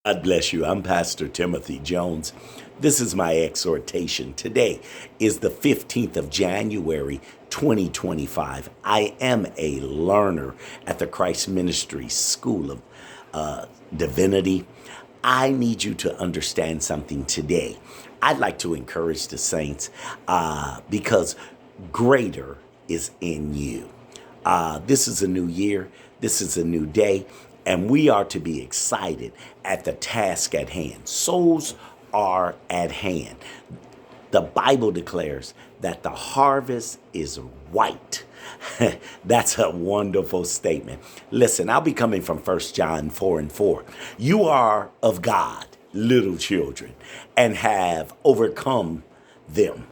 God bless you. I'm Pastor Timothy Jones. This is my exhortation. Today is the 15th of January, 2025. I am a learner at the Christ Ministries School of Divinity. I need you to understand something today. I'd like to encourage the saints because greater is in you. This is a new year. This is a new day. And we are to be excited at the task at hand. Souls are at hand. The Bible declares that the harvest is white. That's a wonderful statement. Listen, I'll be coming from 1 John 4:4. You are of God, little children, and have overcome them,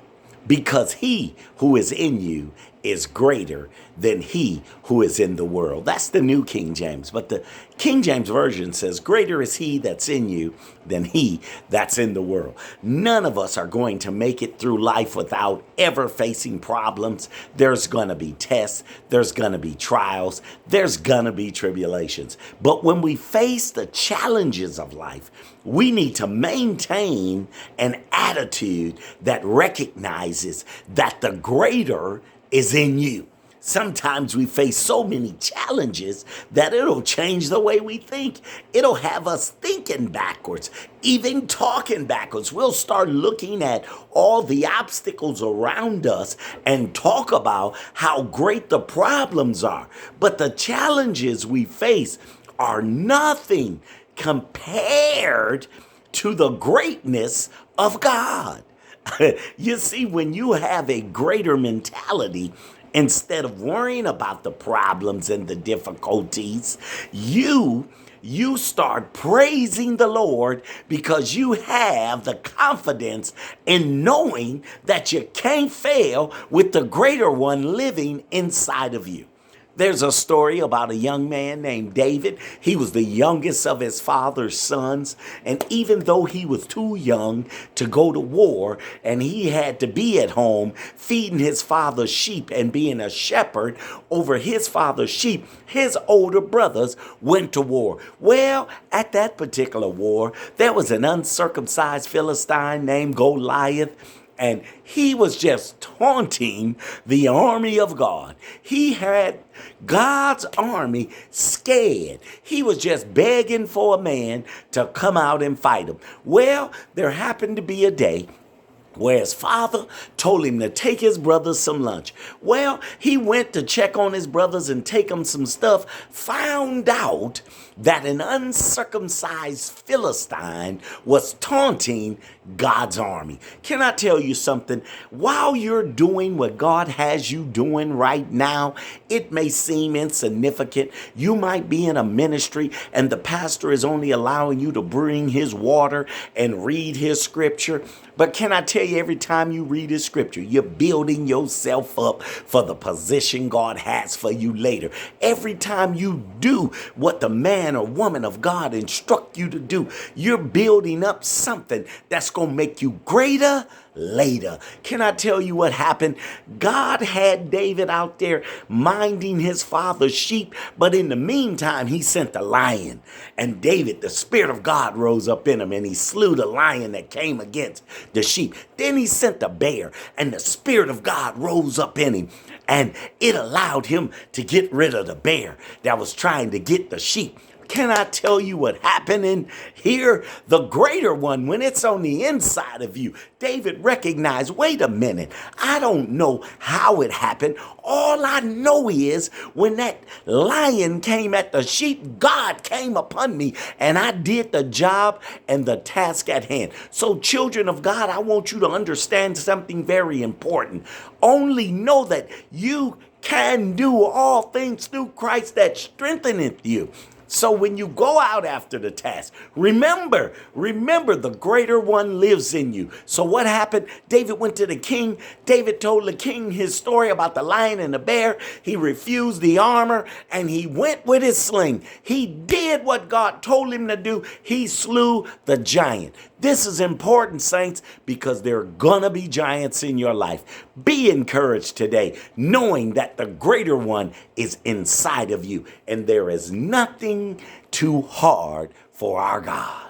because he who is in you is greater than he who is in the world. That's the New King James. But the King James Version says, greater is he that's in you than he that's in the world. None of us are going to make it through life without ever facing problems. There's going to be tests. There's going to be trials. There's going to be tribulations. But when we face the challenges of life, we need to maintain an attitude that recognizes that the greater is in you. Sometimes we face so many challenges that it'll change the way we think. It'll have us thinking backwards, even talking backwards. We'll start looking at all the obstacles around us and talk about how great the problems are. But the challenges we face are nothing compared to the greatness of God. You see, when you have a greater mentality, instead of worrying about the problems and the difficulties, you start praising the Lord because you have the confidence in knowing that you can't fail with the greater one living inside of you. There's a story about a young man named David. He was the youngest of his father's sons. And even though he was too young to go to war and he had to be at home feeding his father's sheep and being a shepherd over his father's sheep, his older brothers went to war. Well, at that particular war, there was an uncircumcised Philistine named Goliath. And he was just taunting the army of God. He had God's army scared. He was just begging for a man to come out and fight him. Well, there happened to be a day where his father told him to take his brothers some lunch. Well, he went to check on his brothers and take them some stuff, found out that an uncircumcised Philistine was taunting God's army. Can I tell you something? While you're doing what God has you doing right now, it may seem insignificant. You might be in a ministry and the pastor is only allowing you to bring his water and read his scripture. But can I tell you, every time you read his scripture, you're building yourself up for the position God has for you later. Every time you do what the man or woman of God instruct you to do, you're building up something that's going to make you greater later. Can I tell you what happened? God had David out there minding his father's sheep, but in the meantime, he sent a lion. And David, the Spirit of God rose up in him, and he slew the lion that came against the sheep. Then he sent a bear, and the Spirit of God rose up in him, and it allowed him to get rid of the bear that was trying to get the sheep. Can I tell you what happened in here? The greater one, when it's on the inside of you, David recognized, wait a minute, I don't know how it happened. All I know is when that lion came at the sheep, God came upon me and I did the job and the task at hand. So children of God, I want you to understand something very important. Only know that you can do all things through Christ that strengtheneth you. So when you go out after the task, remember the greater one lives in you. So what happened? David went to the king. David told the king his story about the lion and the bear. He refused the armor and he went with his sling. He did what God told him to do. He slew the giant. This is important, saints, because there are gonna be giants in your life. Be encouraged today, knowing that the greater one is inside of you, and there is nothing too hard for our God.